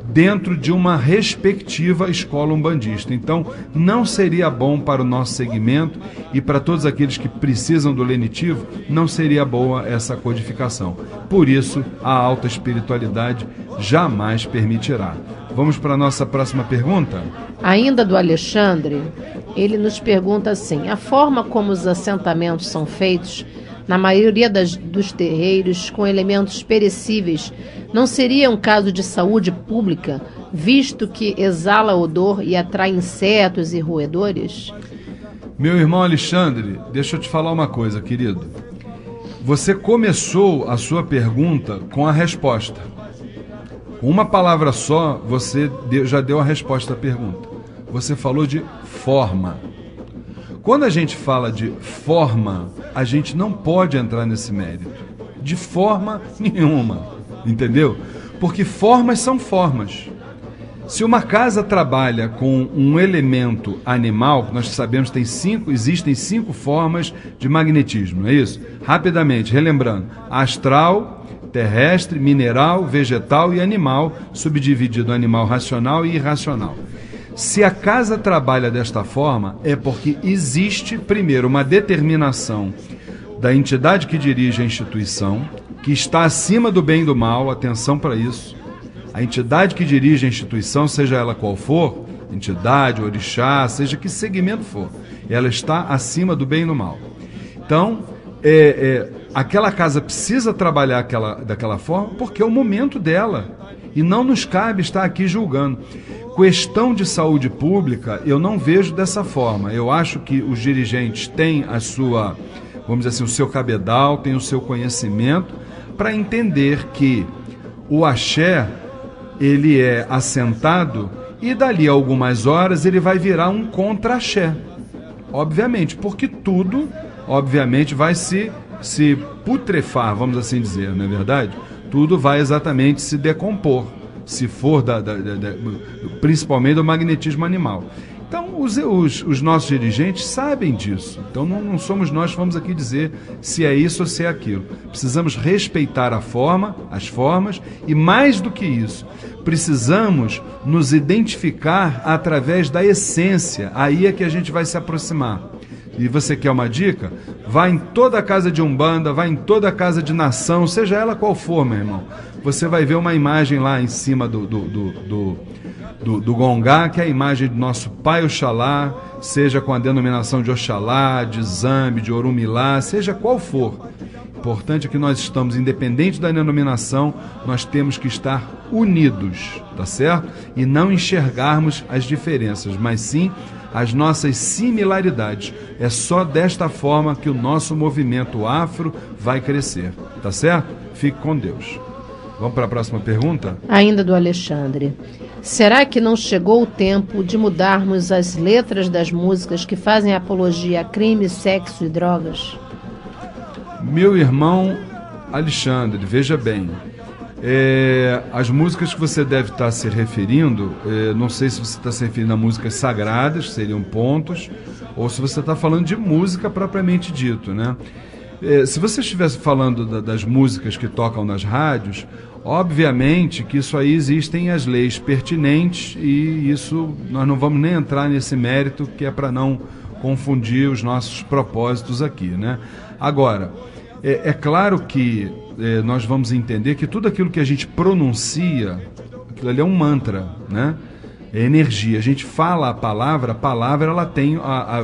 dentro de uma respectiva escola umbandista. Então, não seria bom para o nosso segmento e para todos aqueles que precisam do lenitivo, não seria boa essa codificação. Por isso, a alta espiritualidade jamais permitirá. Vamos para a nossa próxima pergunta? Ainda do Alexandre, ele nos pergunta assim: a forma como os assentamentos são feitos, na maioria dos terreiros, com elementos perecíveis, não seria um caso de saúde pública, visto que exala odor e atrai insetos e roedores? Meu irmão Alexandre, deixa eu te falar uma coisa, querido. Você começou a sua pergunta com a resposta. Com uma palavra só, você já deu a resposta à pergunta. Você falou de forma. Quando a gente fala de forma, a gente não pode entrar nesse mérito. De forma nenhuma, entendeu? Porque formas são formas. Se uma casa trabalha com um elemento animal, nós sabemos que existem 5 formas de magnetismo, não é isso? Rapidamente, relembrando: astral, terrestre, mineral, vegetal e animal, subdividido em animal racional e irracional. Se a casa trabalha desta forma, é porque existe, primeiro, uma determinação da entidade que dirige a instituição, que está acima do bem e do mal, atenção para isso. A entidade que dirige a instituição, seja ela qual for, entidade, orixá, seja que segmento for, ela está acima do bem e do mal. Então, aquela casa precisa trabalhar daquela forma porque é o momento dela. E não nos cabe estar aqui julgando. Questão de saúde pública, eu não vejo dessa forma. Eu acho que os dirigentes têm a sua, vamos dizer assim, o seu cabedal, têm o seu conhecimento para entender que o axé, ele é assentado e dali a algumas horas ele vai virar um contra-axé. Obviamente, porque tudo, obviamente, vai se putrefar, vamos assim dizer, não é verdade? Tudo vai exatamente se decompor, se for principalmente do magnetismo animal. Então, os nossos dirigentes sabem disso. Então, não somos nós que vamos aqui dizer se é isso ou se é aquilo. Precisamos respeitar a forma, as formas, e mais do que isso, precisamos nos identificar através da essência. Aí é que a gente vai se aproximar. E você quer uma dica? Vá em toda a casa de Umbanda, vá em toda a casa de nação, seja ela qual for, meu irmão. Você vai ver uma imagem lá em cima do Gongá, que é a imagem do nosso Pai Oxalá, seja com a denominação de Oxalá, de Zambi, de Orumilá, seja qual for. Importante é que nós estamos, independente da denominação, nós temos que estar unidos, tá certo? E não enxergarmos as diferenças, mas sim as nossas similaridades. É só desta forma que o nosso movimento afro vai crescer, tá certo? Fique com Deus. Vamos para a próxima pergunta? Ainda do Alexandre. Será que não chegou o tempo de mudarmos as letras das músicas que fazem apologia a crime, sexo e drogas? Meu irmão Alexandre, veja bem, as músicas que você deve estar se referindo, não sei se você está se referindo a músicas sagradas, que seriam pontos, ou se você está falando de música propriamente dito, né? Se você estivesse falando das músicas que tocam nas rádios, obviamente que isso aí existem as leis pertinentes e isso nós não vamos nem entrar nesse mérito, que é para não confundir os nossos propósitos aqui, né? Agora, é claro que nós vamos entender que tudo aquilo que a gente pronuncia, aquilo ali é um mantra, né? É energia. A gente fala a palavra ela tem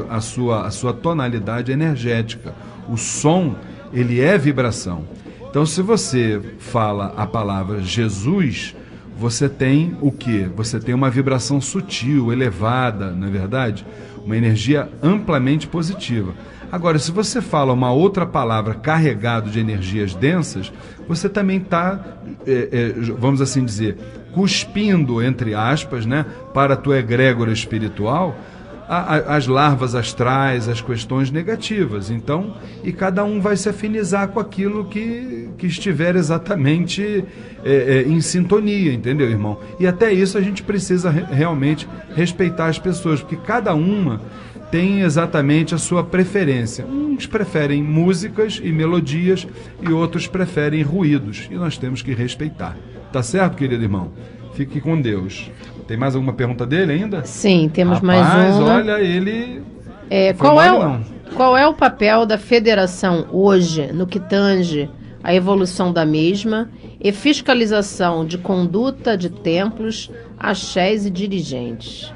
a sua tonalidade energética. O som, ele é vibração. Então, se você fala a palavra Jesus, você tem o quê? Você tem uma vibração sutil, elevada, não é verdade? Uma energia amplamente positiva. Agora, se você fala uma outra palavra carregado de energias densas, você também está, vamos assim dizer, cuspindo, entre aspas, né, para a tua egrégora espiritual, as larvas astrais, as questões negativas. Então, e cada um vai se afinizar com aquilo que estiver exatamente em sintonia, entendeu, irmão? E até isso a gente precisa realmente respeitar as pessoas, porque cada uma tem exatamente a sua preferência. Uns preferem músicas e melodias e outros preferem ruídos. E nós temos que respeitar. Tá certo, querido irmão? Fique com Deus. Tem mais alguma pergunta dele ainda? Sim, temos Rapaz, mais uma. Olha, ele... Qual é o papel da federação hoje no que tange a evolução da mesma e fiscalização de conduta de templos, axés e dirigentes?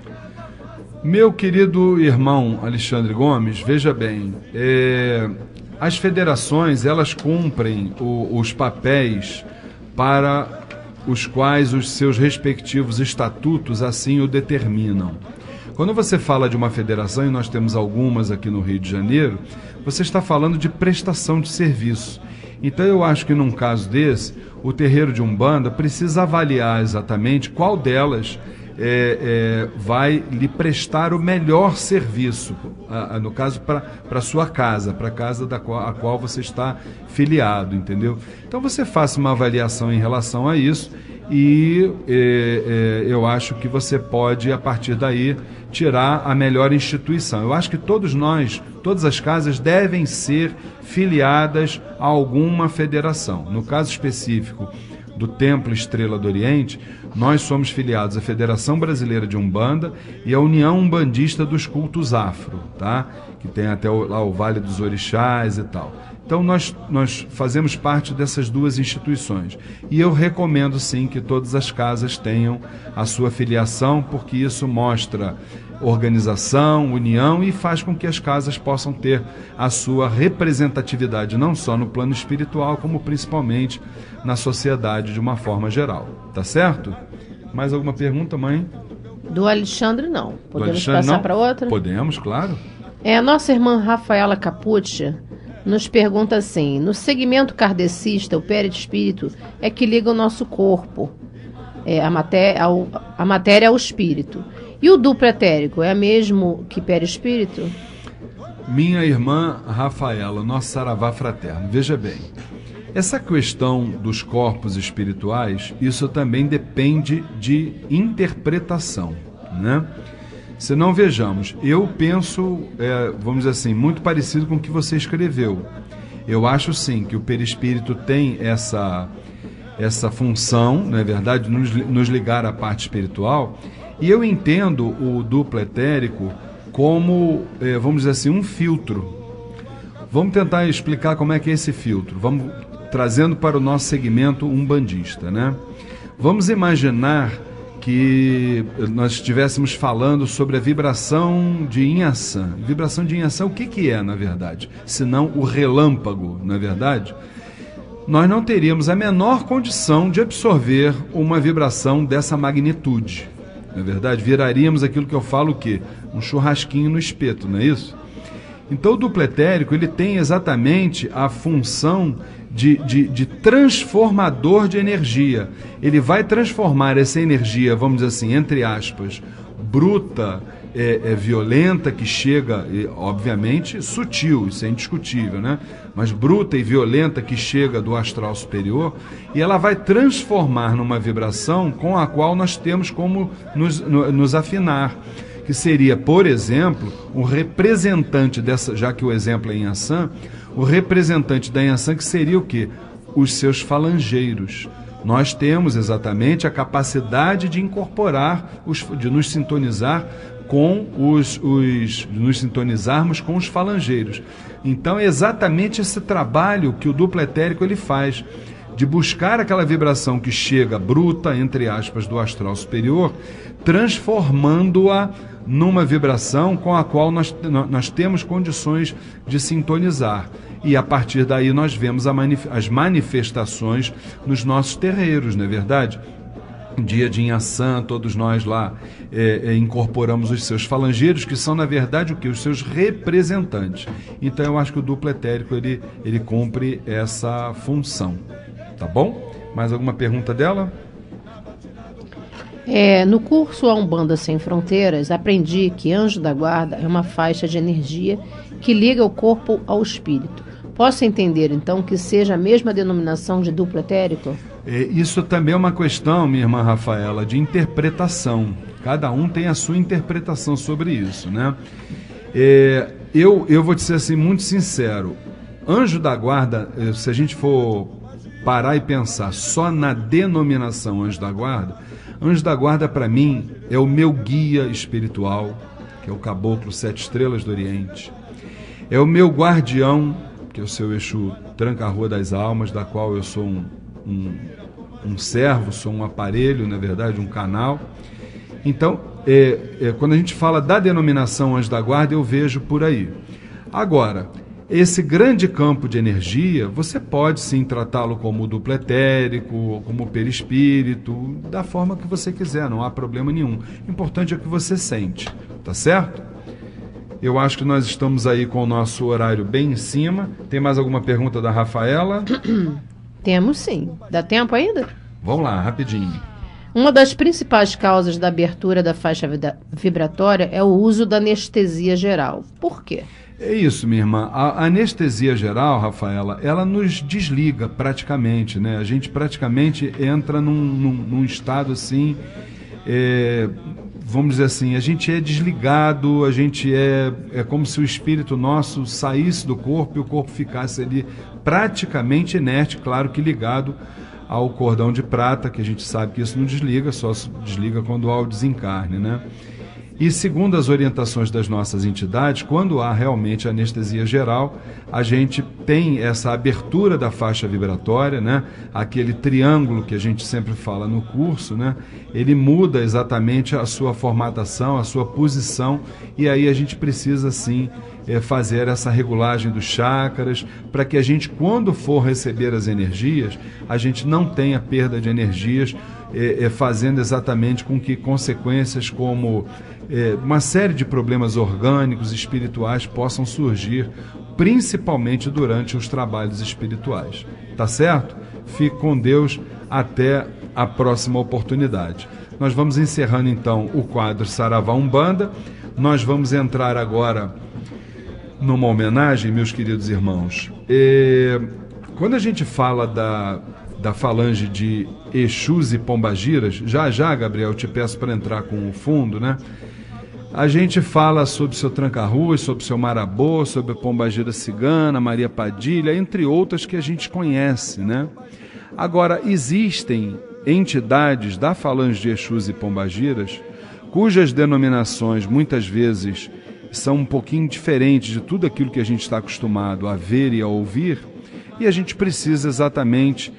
Meu querido irmão Alexandre Gomes, veja bem, as federações, elas cumprem os papéis para os quais os seus respectivos estatutos assim o determinam. Quando você fala de uma federação, e nós temos algumas aqui no Rio de Janeiro, você está falando de prestação de serviço. Então eu acho que num caso desse, o terreiro de Umbanda precisa avaliar exatamente qual delas vai lhe prestar o melhor serviço, no caso para a sua casa, para a casa a qual você está filiado, entendeu? Então você faça uma avaliação em relação a isso e eu acho que você pode, a partir daí, tirar a melhor instituição. Eu acho que todos nós, todas as casas devem ser filiadas a alguma federação. No caso específico do Templo Estrela do Oriente, nós somos filiados à Federação Brasileira de Umbanda e à União Umbandista dos Cultos Afro, tá? Que tem até lá o Vale dos Orixás e tal. Então nós fazemos parte dessas duas instituições. E eu recomendo sim que todas as casas tenham a sua filiação, porque isso mostra organização, união e faz com que as casas possam ter a sua representatividade, não só no plano espiritual, como principalmente na sociedade de uma forma geral. Tá certo? Mais alguma pergunta, mãe? Do Alexandre, não. Podemos passar para outra? Podemos, claro. A nossa irmã Rafaela Capucci nos pergunta assim: no segmento kardecista, o perispírito é que liga o nosso corpo, a matéria ao espírito. E o duplo etérico é mesmo que perispírito? Minha irmã Rafaela, nosso saravá fraterno, veja bem, essa questão dos corpos espirituais, isso também depende de interpretação, né? Se não, vejamos, eu penso, vamos dizer assim, muito parecido com o que você escreveu. Eu acho sim que o perispírito tem essa função, não é verdade, nos ligar à parte espiritual, e eu entendo o duplo etérico como, vamos dizer assim, um filtro. Vamos tentar explicar como é que é esse filtro. Vamos trazendo para o nosso segmento umbandista, né? Vamos imaginar que nós estivéssemos falando sobre a vibração de Inhaçã. Vibração de Inhaçã, o que é, na verdade? Senão o relâmpago, não é verdade? Nós não teríamos a menor condição de absorver uma vibração dessa magnitude, não é verdade? Viraríamos aquilo que eu falo, o quê? Um churrasquinho no espeto, não é isso? Então o duplo etérico, ele tem exatamente a função de transformador de energia. Ele vai transformar essa energia, vamos dizer assim, entre aspas, bruta, violenta, que chega, obviamente, sutil, isso é indiscutível, né? Mas bruta e violenta que chega do astral superior, e ela vai transformar numa vibração com a qual nós temos como nos afinar, que seria, por exemplo, um representante dessa, já que o exemplo é Inhaçã, o representante da Inhaçã, que seria o quê? Os seus falangeiros. Nós temos exatamente a capacidade de incorporar, de nos sintonizar com nos sintonizarmos com os falangeiros. Então é exatamente esse trabalho que o duplo etérico ele faz, de buscar aquela vibração que chega bruta, entre aspas, do astral superior, transformando-a numa vibração com a qual nós temos condições de sintonizar. E a partir daí nós vemos as manifestações nos nossos terreiros, não é verdade? Dia de Inhaçã, todos nós lá incorporamos os seus falangeiros, que são, na verdade, o que? Os seus representantes. Então eu acho que o duplo etérico ele cumpre essa função. Tá bom? Mais alguma pergunta dela? No curso A Umbanda Sem Fronteiras, aprendi que anjo da guarda é uma faixa de energia que liga o corpo ao espírito. Posso entender, então, que seja a mesma denominação de duplo etérico? Isso também é uma questão, minha irmã Rafaela, de interpretação. Cada um tem a sua interpretação sobre isso, né? Eu vou te ser assim, muito sincero. Anjo da guarda, se a gente for parar e pensar só na denominação anjo da guarda para mim é o meu guia espiritual, que é o caboclo 7 estrelas do Oriente. É o meu guardião, que é o seu Exu Tranca-Rua das Almas, da qual eu sou um servo, sou um aparelho, na verdade, um canal. Então, quando a gente fala da denominação anjo da guarda, eu vejo por aí. Agora, esse grande campo de energia, você pode sim tratá-lo como duplo etérico, como perispírito, da forma que você quiser, não há problema nenhum. O importante é o que você sente, tá certo? Eu acho que nós estamos aí com o nosso horário bem em cima. Tem mais alguma pergunta da Rafaela? Temos sim. Dá tempo ainda? Vamos lá, rapidinho. Uma das principais causas da abertura da faixa vibratória é o uso da anestesia geral. Por quê? É isso, minha irmã. A anestesia geral, Rafaela, ela nos desliga praticamente, né? A gente praticamente entra num estado assim, vamos dizer assim, a gente é desligado, a gente é como se o espírito nosso saísse do corpo e o corpo ficasse ali praticamente inerte, claro que ligado ao cordão de prata, que a gente sabe que isso não desliga, só se desliga quando há o desencarne, né? E segundo as orientações das nossas entidades, quando há realmente anestesia geral, a gente tem essa abertura da faixa vibratória, né? Aquele triângulo que a gente sempre fala no curso, né? Ele muda exatamente a sua formatação, a sua posição, e aí a gente precisa sim fazer essa regulagem dos chakras, para que a gente, quando for receber as energias, a gente não tenha perda de energias, fazendo exatamente com que consequências como uma série de problemas orgânicos, espirituais possam surgir, principalmente durante os trabalhos espirituais. Tá certo? Fique com Deus até a próxima oportunidade. Nós vamos encerrando então o quadro Saravá Umbanda. Nós vamos entrar agora numa homenagem, meus queridos irmãos. Quando a gente fala da falange de Exus e Pombagiras, já, Gabriel, te peço para entrar com o fundo, né? A gente fala sobre seu Tranca-Ruas, sobre seu Marabô, sobre a Pombagira Cigana, Maria Padilha, entre outras que a gente conhece, né? Agora, existem entidades da falange de Exus e Pombagiras, cujas denominações muitas vezes são um pouquinho diferentes de tudo aquilo que a gente está acostumado a ver e a ouvir, e a gente precisa exatamente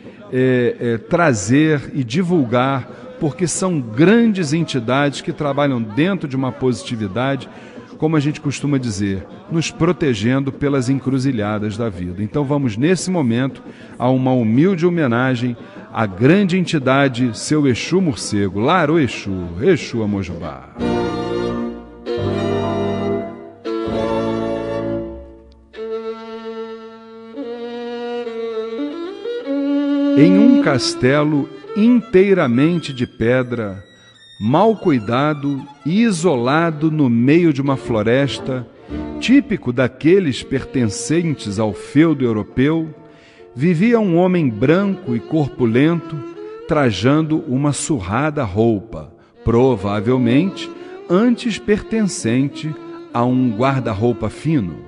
trazer e divulgar, porque são grandes entidades que trabalham dentro de uma positividade, como a gente costuma dizer, nos protegendo pelas encruzilhadas da vida. Então vamos, nesse momento, a uma humilde homenagem à grande entidade, seu Exu Morcego, Laro Exu, Exu Amojubá. Em um castelo inteiramente de pedra, mal cuidado e isolado no meio de uma floresta, típico daqueles pertencentes ao feudo europeu, vivia um homem branco e corpulento, trajando uma surrada roupa, provavelmente antes pertencente a um guarda-roupa fino.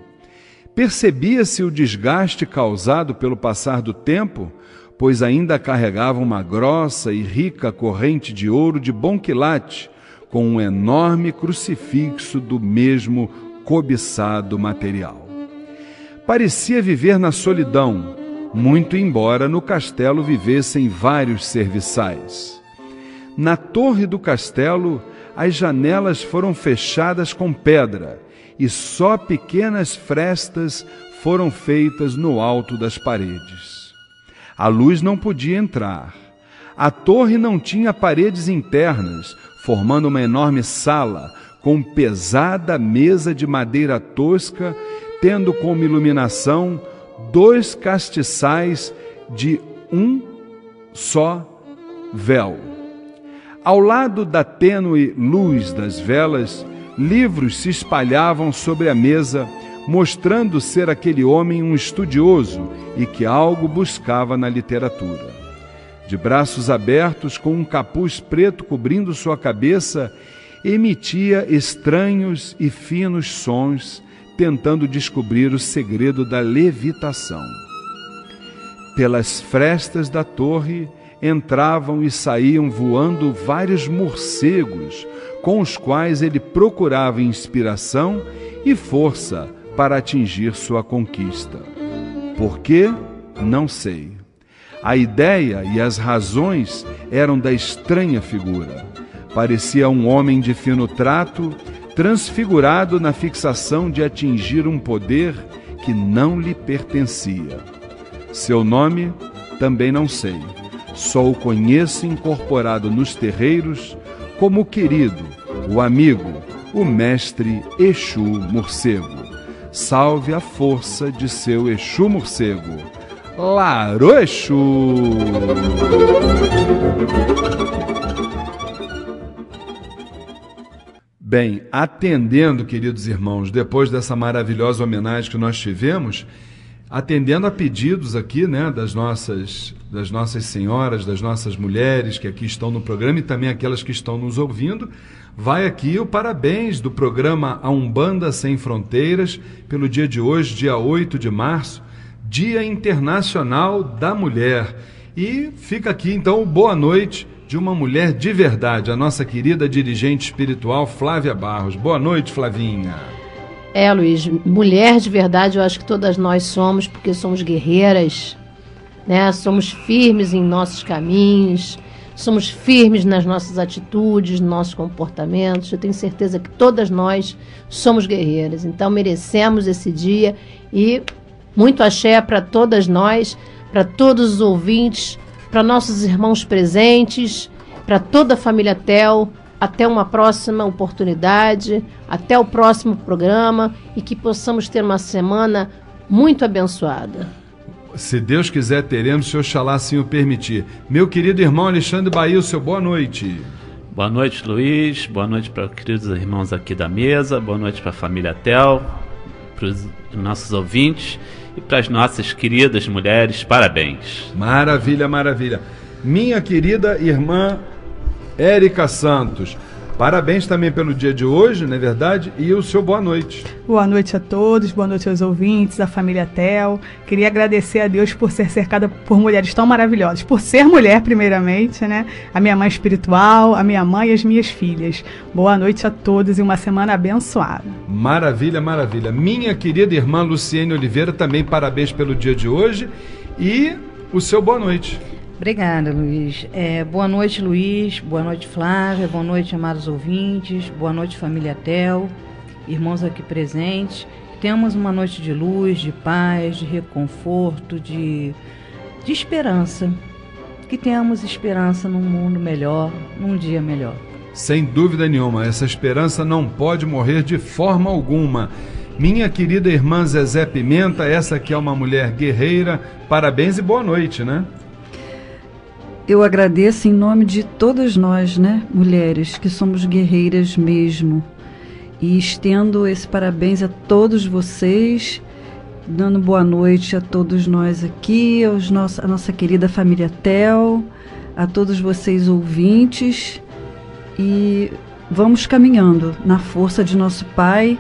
Percebia-se o desgaste causado pelo passar do tempo, pois ainda carregava uma grossa e rica corrente de ouro de bom quilate, com um enorme crucifixo do mesmo cobiçado material. Parecia viver na solidão, muito embora no castelo vivessem vários serviçais. Na torre do castelo, as janelas foram fechadas com pedra, e só pequenas frestas foram feitas no alto das paredes. A luz não podia entrar. A torre não tinha paredes internas, formando uma enorme sala, com pesada mesa de madeira tosca, tendo como iluminação 2 castiçais de um só véu. Ao lado da tênue luz das velas, livros se espalhavam sobre a mesa, mostrando ser aquele homem um estudioso e que algo buscava na literatura. De braços abertos, com um capuz preto cobrindo sua cabeça, emitia estranhos e finos sons, tentando descobrir o segredo da levitação. Pelas frestas da torre entravam e saíam voando vários morcegos, com os quais ele procurava inspiração e força para atingir sua conquista. Por quê? Não sei. A ideia e as razões eram da estranha figura. Parecia um homem de fino trato, transfigurado na fixação de atingir um poder que não lhe pertencia. Seu nome também não sei. Só o conheço incorporado nos terreiros como o querido, o amigo, o mestre Exu Morcego. Salve a força de seu Exu Morcego, Laro Exu! Bem, atendendo, queridos irmãos, depois dessa maravilhosa homenagem que nós tivemos, atendendo a pedidos aqui, né, das nossas senhoras, das nossas mulheres que aqui estão no programa e também aquelas que estão nos ouvindo, vai aqui o parabéns do programa A Umbanda Sem Fronteiras, pelo dia de hoje, dia 8 de março, Dia Internacional da Mulher. E fica aqui, então, boa noite de uma mulher de verdade, a nossa querida dirigente espiritual Flávia Barros. Boa noite, Flavinha. Luiz, mulher de verdade eu acho que todas nós somos, porque somos guerreiras, né? Somos firmes em nossos caminhos, somos firmes nas nossas atitudes, nos nossos comportamentos. Eu tenho certeza que todas nós somos guerreiras, então merecemos esse dia e muito axé para todas nós, para todos os ouvintes, para nossos irmãos presentes, para toda a família Tel. Até uma próxima oportunidade, até o próximo programa e que possamos ter uma semana muito abençoada. Se Deus quiser, teremos, se Oxalá assim o permitir. Meu querido irmão Alexandre Bahia, o seu boa noite. Boa noite, Luiz. Boa noite para os queridos irmãos aqui da mesa. Boa noite para a família Tel, para os nossos ouvintes e para as nossas queridas mulheres. Parabéns. Maravilha, maravilha. Minha querida irmã Érica Santos, Parabéns também pelo dia de hoje, não é verdade? E o seu boa noite. Boa noite a todos, boa noite aos ouvintes, à família Tel. Queria agradecer a Deus por ser cercada por mulheres tão maravilhosas. Por ser mulher, primeiramente, né? A minha mãe espiritual, a minha mãe e as minhas filhas. Boa noite a todos e uma semana abençoada. Maravilha, maravilha. Minha querida irmã Luciene Oliveira, também parabéns pelo dia de hoje. E o seu boa noite. Obrigada, Luiz. Boa noite, Luiz. Boa noite, Flávia. Boa noite, amados ouvintes. Boa noite, família Tel, irmãos aqui presentes. Tenhamos uma noite de luz, de paz, de reconforto, de esperança. Que tenhamos esperança num mundo melhor, num dia melhor. Sem dúvida nenhuma, essa esperança não pode morrer de forma alguma. Minha querida irmã Zezé Pimenta, essa que é uma mulher guerreira, parabéns e boa noite, né? Eu agradeço em nome de todas nós, né, mulheres, que somos guerreiras mesmo. E estendo esse parabéns a todos vocês, dando boa noite a todos nós aqui, a nossa querida família Tel, a todos vocês ouvintes. E vamos caminhando na força de nosso Pai,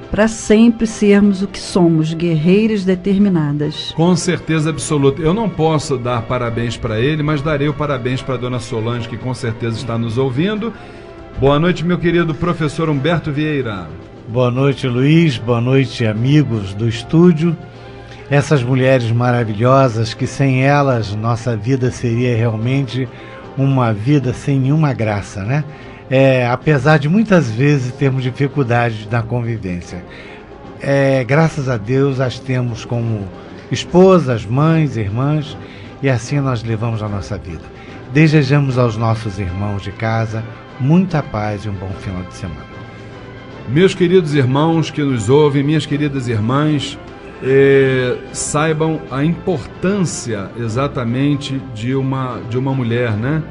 para sempre sermos o que somos, guerreiras determinadas. Com certeza absoluta. Eu não posso dar parabéns para ele, mas darei o parabéns para a dona Solange, que com certeza está nos ouvindo. Boa noite, meu querido professor Humberto Vieira. Boa noite, Luiz. Boa noite, amigos do estúdio. Essas mulheres maravilhosas, que sem elas nossa vida seria realmente uma vida sem nenhuma graça, né? Apesar de muitas vezes termos dificuldade na convivência. Graças a Deus as temos como esposas, mães, irmãs, e assim nós levamos a nossa vida. Desejamos aos nossos irmãos de casa muita paz e um bom final de semana. Meus queridos irmãos que nos ouvem, minhas queridas irmãs, saibam a importância exatamente de uma mulher, né?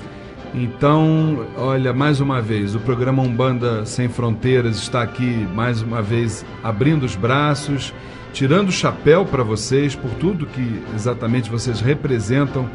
Então, olha, mais uma vez, o programa Umbanda Sem Fronteiras está aqui, mais uma vez, abrindo os braços, tirando o chapéu para vocês, por tudo que exatamente vocês representam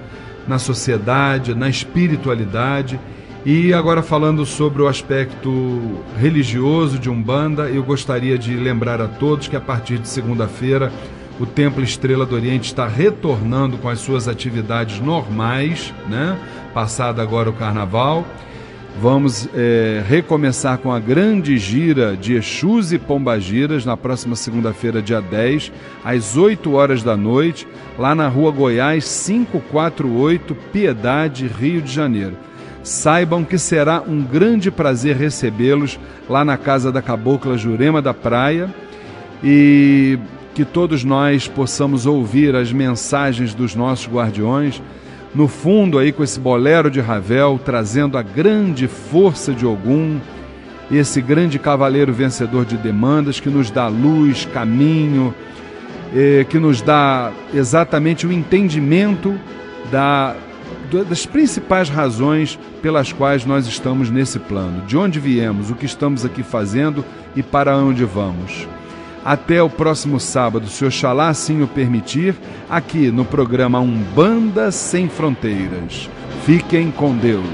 na sociedade, na espiritualidade. E agora falando sobre o aspecto religioso de Umbanda, eu gostaria de lembrar a todos que a partir de segunda-feira o Templo Estrela do Oriente está retornando com as suas atividades normais, né? Passado agora o Carnaval. Vamos recomeçar com a grande gira de Exus e Pombagiras na próxima segunda-feira, dia 10, às 8 horas da noite, lá na Rua Goiás 548, Piedade, Rio de Janeiro. Saibam que será um grande prazer recebê-los lá na Casa da Cabocla Jurema da Praia e que todos nós possamos ouvir as mensagens dos nossos guardiões, no fundo aí com esse bolero de Ravel, trazendo a grande força de Ogum, esse grande cavaleiro vencedor de demandas, que nos dá luz, caminho, que nos dá exatamente o entendimento das principais razões pelas quais nós estamos nesse plano, de onde viemos, o que estamos aqui fazendo e para onde vamos. Até o próximo sábado, se Oxalá assim o permitir, aqui no programa Umbanda Sem Fronteiras. Fiquem com Deus.